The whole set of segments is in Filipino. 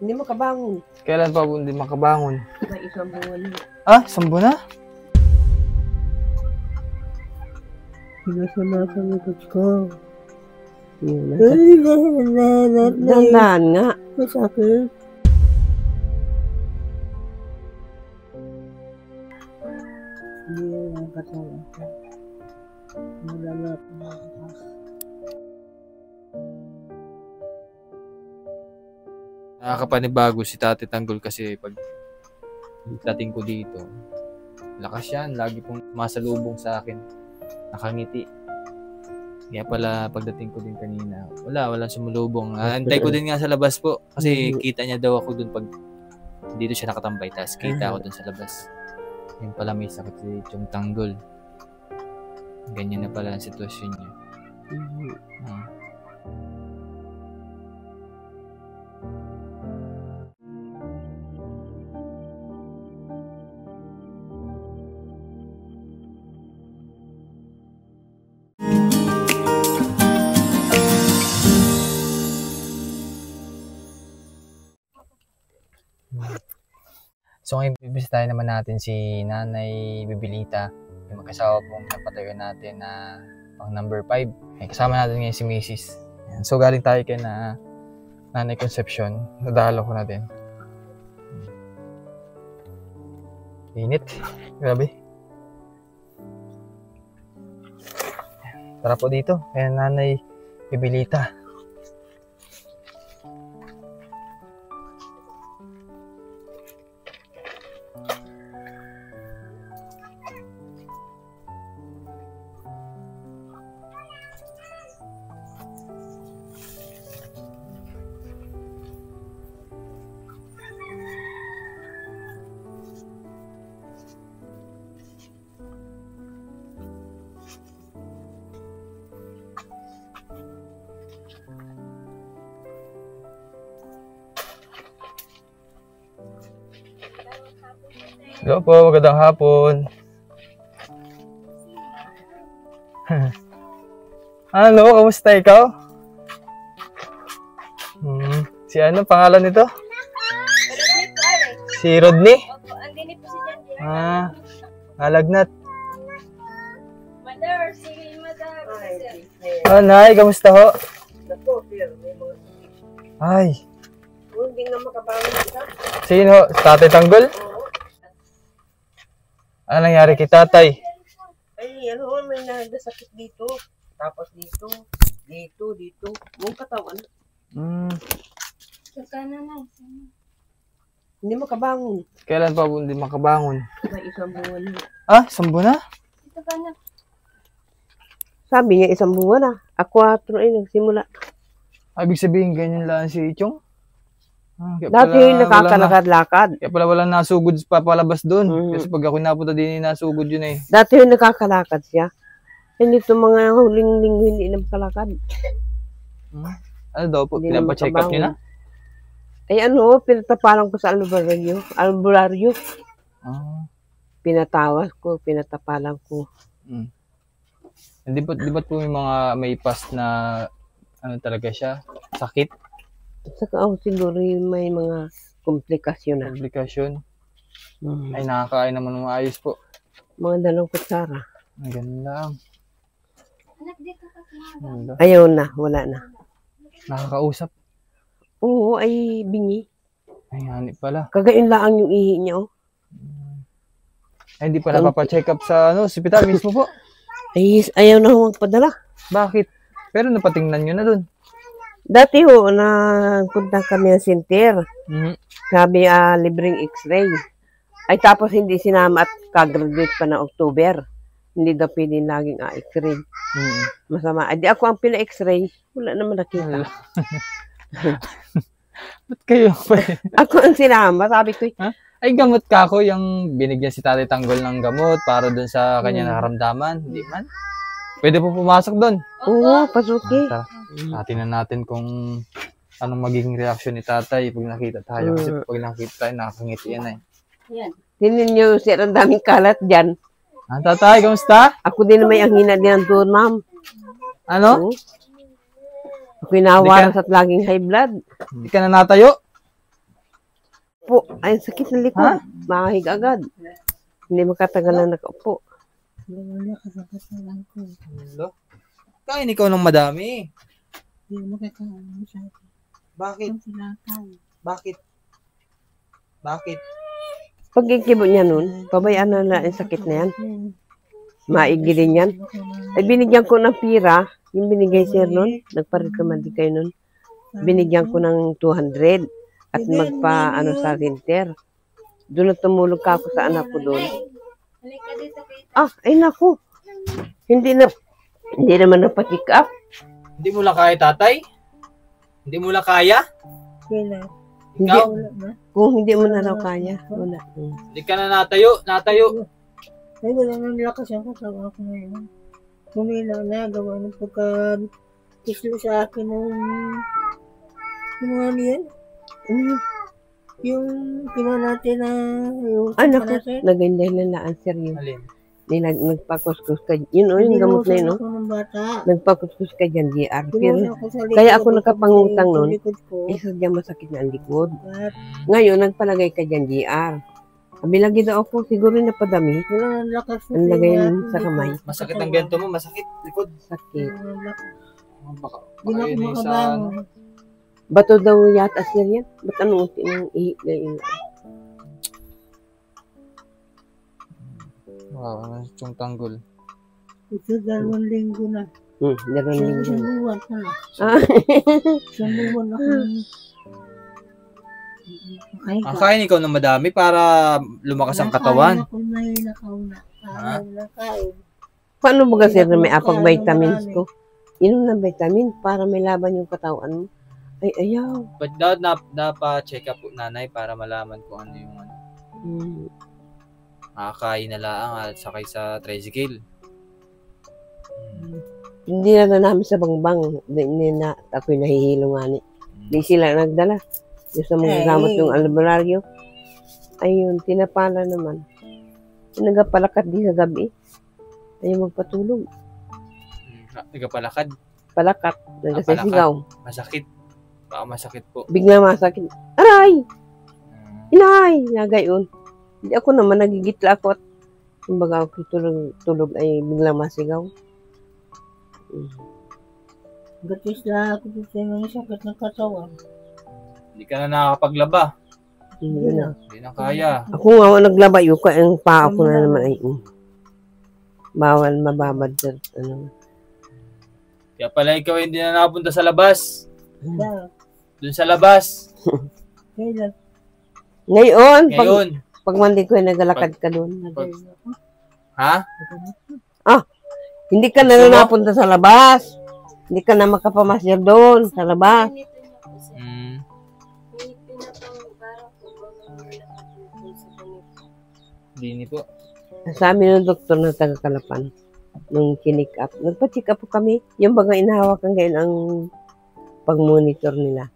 Hindi makabangon. Kailan pa hindi makabangon? May isang buwan na. Ah, 1 buwan na? Sinasama sa likod ko. Dandan nga. Masakit. Hindi yung katawan ko. Malamap na ako. Nakakapanibago si Tate Tanggol kasi pag dating ko dito, lakas yan. Lagi pong masalubong sa akin. Nakangiti. Kaya pala pagdating ko din kanina, walang sumulubong. Antay ko din nga sa labas po. Kasi kita niya daw ako dun pag dito siya nakatambay. Tapos kita ako dun sa labas. Yun pala may sakit si Chong Tanggol. Ganyan na pala ang sitwasyon niya. So ngayon bibisitahin naman natin si Nanay Bibilita, yung mag-asawa pong napatayo natin na pang number 5. Kasama natin ngayon si Mrs. So galing tayo kay na Nanay Concepcion. Nadalo ko natin. Init. Grabe. Tara po dito. Kaya Nanay Bibilita. Hello po, magandang hapon. Ano, kamusta ikaw? Si ano, pangalan nito? Si Rodney? Andini po si Jan. Ah, nalagnat. Mother, si Mother. Ah, Nay, kamusta ho? Ay. Hindi nga makabangon ka. Sino? Tate Tanggol? Ano nangyari kay tatay? Ay, ano, may nagasakit dito. Tapos dito. Buong katawan. Saka na na. Hindi makabangon. Kailan pa hindi makabangon? May isang buwan na. Ah, 1 buwan na? Ito ka na. Sabi niya, 1 buwan na. Ako 4 ay nagsimula. Ibig sabihin, ganyan lang si Chong? Dati yung nakakalakad-lakad. Kaya pala walang nasugod pa palabas doon. Kasi pag ako napunta din, nasugod yun eh. Dati yung nakakalakad siya. Hindi ito mga huling linggo hindi na makalakad. Ano daw po? Pinapacheck up nyo na? Ay ano, pinatapalan ko sa albularyo. Pinatawas ko, pinatapalan ko. Di ba't po yung mga may past na ano talaga siya? Sakit? Saka siguro may mga komplikasyon na. Komplikasyon? Ay, nakakain naman ng maayos po. Mga 2 kutsara. Ang ganda. Anak, dito ka. Ayaw na, wala na. Nakakausap? Oo, ay bingi. Ay, hanip pala. Kagayon lang yung ihi niya, oh. Ay, hindi pa napapacheck up sa hospital mismo po? Ay, ayaw na huwag padala. Bakit? Pero napatingnan nyo na dun. Dati ho, punta kami ng center. Sabi, libreng x-ray. Ay tapos hindi sinama at kagraduate pa na October. Hindi daw pwede laging x-ray. Masama. Ay di ako ang pina-x-ray, wala naman nakita. Ba't kayo? Ako ang sinama, sabi ko. Ay gamot ka ako, yung binigyan si Tate Tanggol ng gamot para dun sa kanya nakaramdaman. Hindi man. Pwede po pumasok doon. Oo, pasuki. Tingnan natin kung anong magiging reaksyon ni tatay pag nakita tayo. Kasi pag nakita tayo, nakakangiti yan eh. Yan. Tingnan niyo, sir, ang daming kalat dyan. Tatay, kamusta? Ako din may ang hina din ang tuhod, ma'am. Ano? Ako inawaran sa laging high blood. Hindi ka na natayo? nakaupo. Ay, sakit ng likod. Mahig agad. Hindi makatagal na nakaupo. Hello? Kain ikaw ng madami. Bakit? Bakit? Bakit? Pag ikibo niya nun, pabayaan na lang ang sakit na yan. Maigi din yan. Ay, binigyan ko ng pira. Yung binigay sir nun, nagparekomandi kayo nun. Binigyan ko ng 200 at sa center. Doon na tumulog ka ako sa anak ko doon. Halika dito kay Ay naku. Hindi naman napatik up. Hindi mo lang kaya, tatay? Hindi mo lang kaya? Hindi, Ikaw? kung hindi mo na raw kaya, wala. Hindi ka na natayo. Ay, wala nang lakas ako sa ako ngayon. Kumila na, gawa ng pagka-kislo sa akin ng mga niyan. Yung kina natin na yung Naku, naganda na answer yun. Alin? Nagpakuskus ka. Yun yung gamot na yun, no? Bata. Nagpakuskus ka dyan, JR. Pero, Pinunta ko sa likod, kaya ako nakapangutang nun, likod ko. sadya masakit na ang likod. At Ngayon, nagpalagay ka dyan, JR. Sabi lagi daw ako, siguro napadami. wala nang lakas na Ang lagay kaya, sa kamay. Masakit ang ganito mo, masakit. Likod. Sakit. Wala nang lakas. Baka Hindi na ako yun yung sa... makabangon. Bato daw yata sir yan. Ba't ano uti ng ihi na yun? Wow, yung tanggol. Ito 2 linggo na. Naraling Isang yun. buwan na. Ah, Isang buwan na Ang kain ikaw ng madami para lumakas ang katawan. Ako na na. Nakain. Paano ba kasi na may apag vitamins ko? Inom ng vitamin para may laban yung katawan mo. Ay, ayaw. But napa-check up po nanay para malaman kung ano yung ano. Makakain na lang at sakay sa tricycle. Hindi na namin sa bangbang. Hindi na ako'y nahihilo nga ni. Di sila nagdala. Yung sa mga gamot yung albularyo. Ayun, tinapala naman. Nagapalakat di sa gabi. Ayaw magpatulog. Nagapalakad. Palakat. Nagasisigaw. Masakit. Baka masakit po. Bigla masakit. Aray! Inay! Nagayon. Hindi ako naman nagigitla ako at kumbaga ako tulog ay biglang masigaw. Gatis na ako dito yung sakit ng katawan. Hindi ka na nakakapaglaba. Hindi na. Hindi na kaya. Ako nga naglaba yung ang paa ko na naman ay bawal mababad sa ano. Kaya pala ikaw hindi na nakapunta sa labas. Doon sa labas. Kailan? Ngayon, Ngayon. pag mandi ko ay nagalakad ka doon. Ha? Hindi ka na napunta sa labas. Hindi ka na makapamasyal doon sa labas. Dini po. Sabi ng doktor na taga-Kalapan, nung chinik up, nagpa-check up po kami. Yung baga inahawakan ngayon ang pag-monitor nila.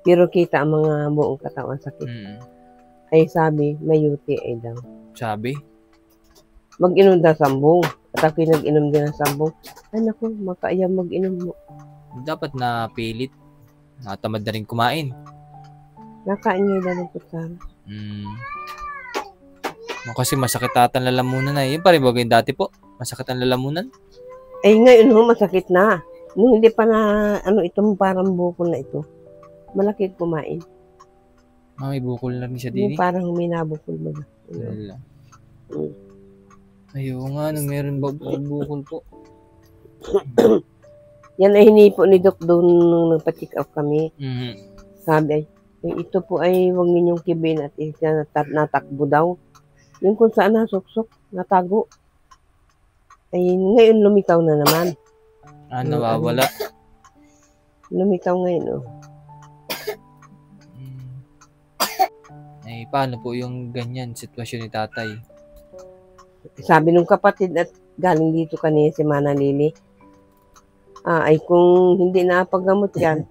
Pero kita ang mga buong katawan sakit. Ay sabi, may UTI daw. Sabi? Mag-inom daw sambong. At ako'y nag-inom din ng sambong. Ay naku, makaaya mag-inom mo. Dapat na pilit. Natamad na rin kumain. Nakain niya daw ng kutsara. Kasi masakit ata ang lalamunan na. Yun pa rin bagay dati po. Masakit ang lalamunan. Ay ngayon ho, masakit na. Nung hindi pa na, itong parang bukol na ito. Malaki kumain. May bukol na rin siya Yung dini. parang huminabukol ba? Wala. Ayaw nga, nung meron ba bukol po. Yan ay hinipo ni Doc doon nung nagpa-check up kami. Sabi ay, ito po ay huwag ninyong kibin at natakbo daw. Yung kung saan nasuksok, natago. Ay ngayon lumitaw na naman. Nawawala. Lumitaw ngayon, oh. Ay, paano po yung ganyan sitwasyon ni tatay? Sabi nung kapatid at galing dito kanina si Mana Lili, ay kung hindi napaggamot yan,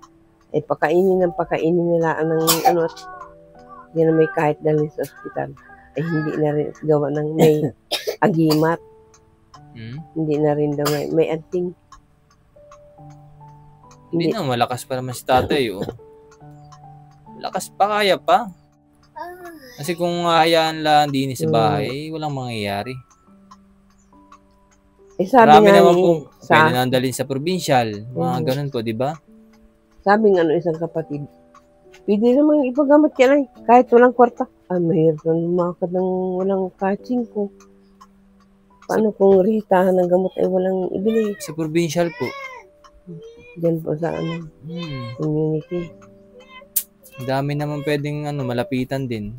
ay pakainin nila ng at hindi na may kahit dalhin sa ospital. Ay hindi na rin gawa ng may agimat. Hindi na rin daw may anting. Hindi na, malakas pa naman si tatay, oh. Malakas pa, kaya pa. Kasi kung hayaan lang din sa bahay, walang mangyayari. Sabi Marami nga naman ni, po, pwede na dalhin sa provincial. Mga ganun po, di ba? sabi nga isang kapatid, pwede naman ipagamot ka lang, kahit walang kwarta. Mahirap na lumakad ng walang kahit 5. Paano kung rehitahan ng gamot ay walang ibili? Sa provincial po. Diyan po sa community. Dami naman pwedeng malapitan din.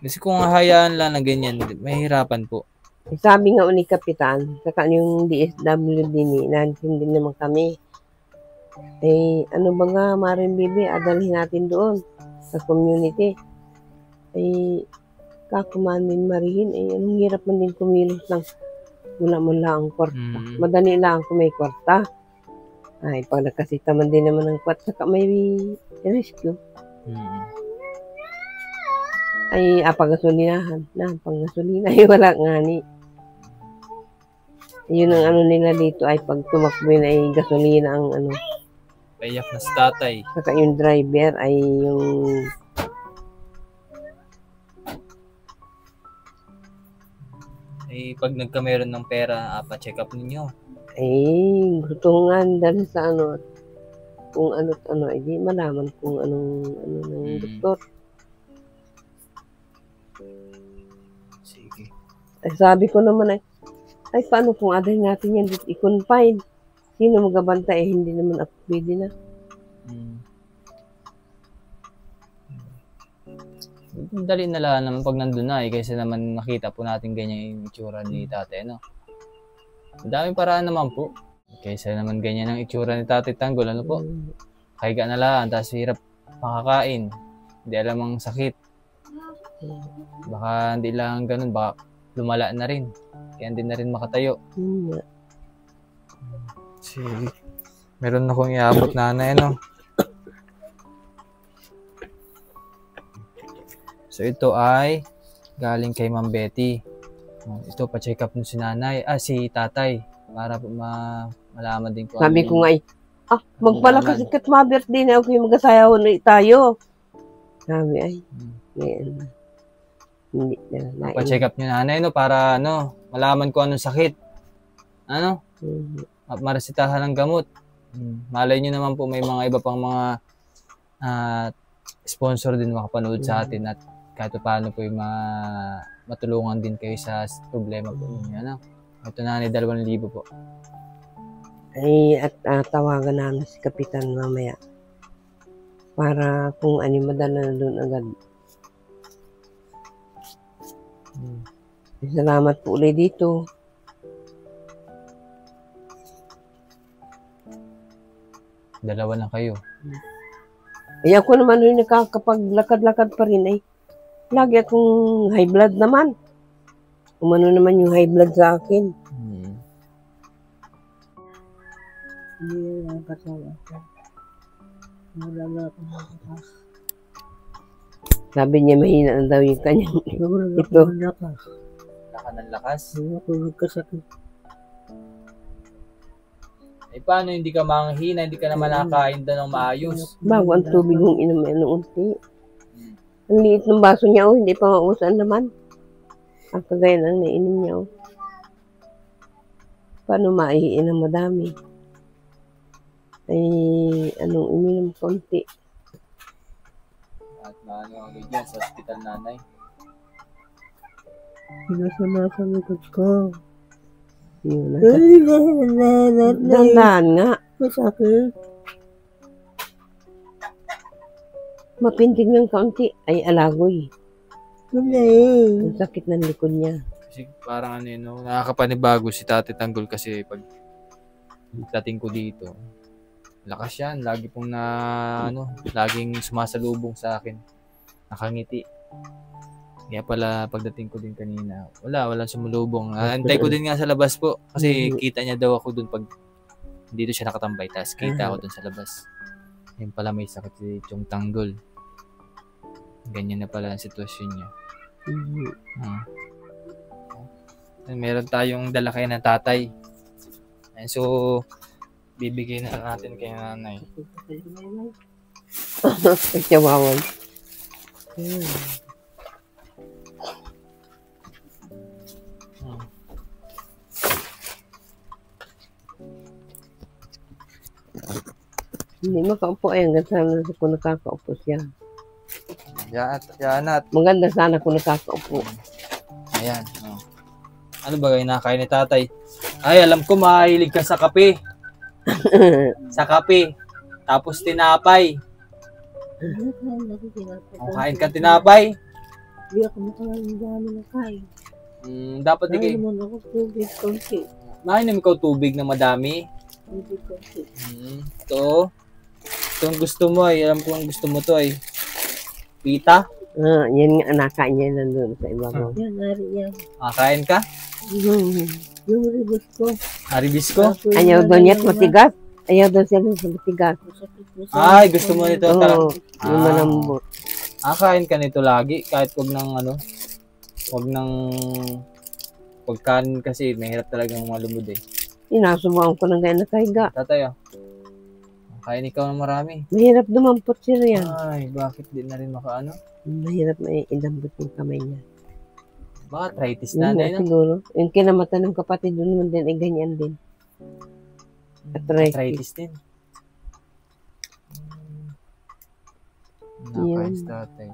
Kasi kung hayaan lang na ganyan, mahirapan po. Sabi nga ni Kapitan, saka yung DSWD natin din naman kami. Ano ba nga, Maring Bibi, adalhin natin doon sa community. Kakumanin marihin, anong hirap man din kumilos lang. Wala man lang ang kwarta. Madali lang kung may kwarta. Pag nakasita man din naman ng kwarta, saka may rescue. Pagasolinahan. Pagasolina, wala nga ni. Yun ang nila dito ay pag tumakbo na ay gasolina ang Payak na sa tatay. Saka yung driver ay yung pag nagkameron ng pera, pa-check up ninyo. Gusto nga dahil sa kung ano't di malaman kung anong ng doktor. Sige. Sabi ko naman paano kung adal natin yan dito i-confine? Sino magabanta hindi naman ako pwede na. Dali na lang naman pag nandun na kaysa naman nakita po natin ganyan yung itsura ni tatay, no? Madaming paraan naman po. Kaysa naman ganyan ang itsura ni Tatay Tanggol, ano po? Kaiga na lang, tapos hirap makakain. Hindi alam ang sakit. Baka hindi lang ganun, baka lumala na rin. Kaya hindi na rin makatayo. Sige. Meron akong iabot nanay, no? So, ito ay galing kay Ma'am Betty. Ito, pa-check up si nanay, si tatay. Para malaman din ko. Sabi ko nga magpalakas kat ma-birthday na ako yung mag-asayaw na tayo. Sabi hindi na. Pa-check up niyo nanay, no? Para malaman ko anong sakit. Maresitahan ng gamot. Malay niyo naman po may mga iba pang mga sponsor din makapanood sa atin at kahit paano po yung matulungan din kayo sa problema po ninyo. Ito na 2,000 po. At tawagan namin si Kapitan mamaya para kung madala na doon agad. Salamat po ulit dito. Dalawa na kayo. Ako naman rin nakakapaglakad-lakad pa rin lagi akong high blood naman. Umano naman yung high blood sa akin. Hindi lang kasama ko. Wala akong malakas. Sabi niya mahina na daw yung kanyang ito. Lakas ng lakas. Hindi ako nagkasakit. Paano hindi ka manghina, hindi ka naman nakakain doon ng maayos? Bago ang tubig kong inumin ng unti. Ang liit ng baso niya, hindi pa mausan naman. Ang kagaya ng nainom niya. Paano maihiin ng madami? Uminom konti. At ang dyan sa hospital nanay. Sinasama ko. Yun, Ay, dandan nga. masakit. Mapintig ng kaunti. Alagoy. Hindi. Ang sakit ng likod niya. Kasi parang nakakapanibago si Tatay Tanggol kasi pag dating ko dito, lakas yan. Lagi pong laging sumasalubong sa akin. Nakangiti. Kaya pala pagdating ko din kanina, walang sumulubong. Antay ko din nga sa labas po kasi kita niya daw ako dun pag dito siya nakatambay. Tapos kita ako dun sa labas. Yun pala may sakit si Chong Tanggol. Ganyan na pala ang sitwasyon niya. Meron tayong dala kayo ng tatay. So, bibigyan na natin kay nanay. Pagkawawan. Hmm. Hmm. Hindi makaupo ay hanggang sana kung nakakaupo siya. Yan at. Maganda sana kung nakakaupo. Ayan. Oh. Ano ba yung nakain ni tatay? Ay, alam ko mahilig ka sa kape. Sa kape. Tapos tinapay. Kung kain ka tinapay. Hindi ako makain ng dami ng kain. Dapat Kain ikaw. naman ako tubig konti. Mainom ikaw tubig na madami. Tubig konti. Ito. Ito ang gusto mo ay. Alam ko ang gusto mo to ay. Pita. Yan nga, nakain niya nandun sa ibabaw. Yan, nari yan. Kain ka? Yung ribos ko. Haribisko? Ayaw doon niya't matigas. Ayaw doon siya sa matigas. Ay, gusto mo nito. Tara. Oo, yung malambot. Kain ka nito lagi. Kahit wag ng ano. Wag ng pagkain kasi mahirap talagang malumod eh. Inasubuan ko ng ganyan nakahiga. Tatay, kain ikaw ng marami. Mahirap dumampot siya yan. Ay, bakit di na rin makaano? Mahirap may ilambot yung kamay niya. Baka arthritis Yun na nga no? siguro. Yung kinamatan ng kapatid doon naman din ay ganyan din. Arthritis din. Yun. Nakais tatay.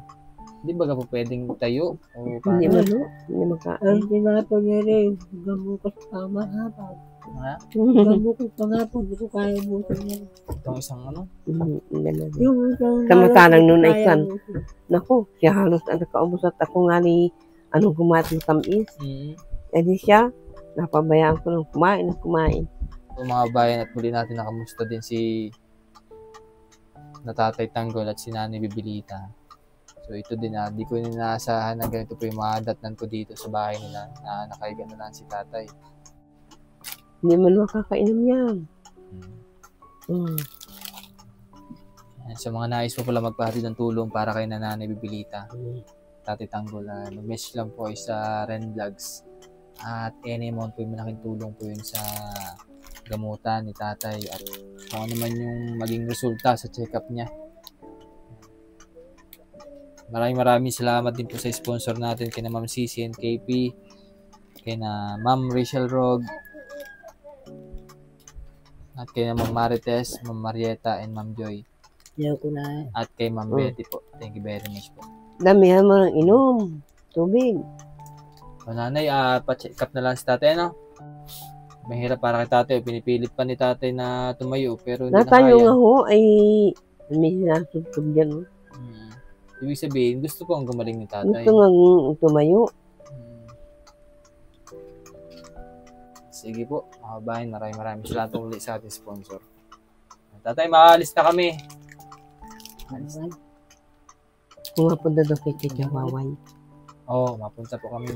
Hindi ba ka po pwedeng tayo? O Hindi paano? Hindi makain. Ang tinato niya rin, gamukas pa mahapag. Ha? Gamukas pa nga po, hindi ko kaya busin niya. Itong isang ano? Ganun. Yung isang Samantalang nun ay kaya kan. busin. Naku, siya halos ang nakaubos at ako nga ni anong kumain tamis. Eh di siya, napabayaan ko ng kumain ng kumain. So, mga bayan at muli natin nakamusta din si Natatay Tanggol at si Nani Bibilita. So ito din di ko inaasahan na ganito po yung madatnan ko dito sa bahay nila na nakahiga na lang si tatay. Hindi man makakainom yan. Sa mga nais po pala magpahatid ng tulong para kay Nanay Bibilita, Tatay Tanggol, mag-message lang po sa Ren Vlogs. At any amount po yung malaking tulong po yun sa gamutan ni tatay at kung ano man yung maging resulta sa check-up niya. Maraming salamat din po sa sponsor natin kina Ma'am Cici and KP, kina Ma'am Rachel Rog, at kina Ma'am Marites, Ma'am Marieta, and Ma'am Joy. Ayaw ko na. At kay Ma'am Betty po. Thank you very much po. Damihan mo ng inom. Tubig. So, nanay, pa-check up na lang si tatay, ano? Mahirap para kay tatay. Pinipilit pa ni tatay na tumayo, pero hindi na Natayo kaya. nga ho ay may sinasubtog dyan. Ibig sabihin, gusto ko ang gumaling ni tatay. Gusto nga tumayo. Sige po, mga kabayan, maraming salamat ulit sa ating sponsor. Tatay, maalis na kami. Pumapunta daw kay Chicha Wawan. Oo, mapunta po kami.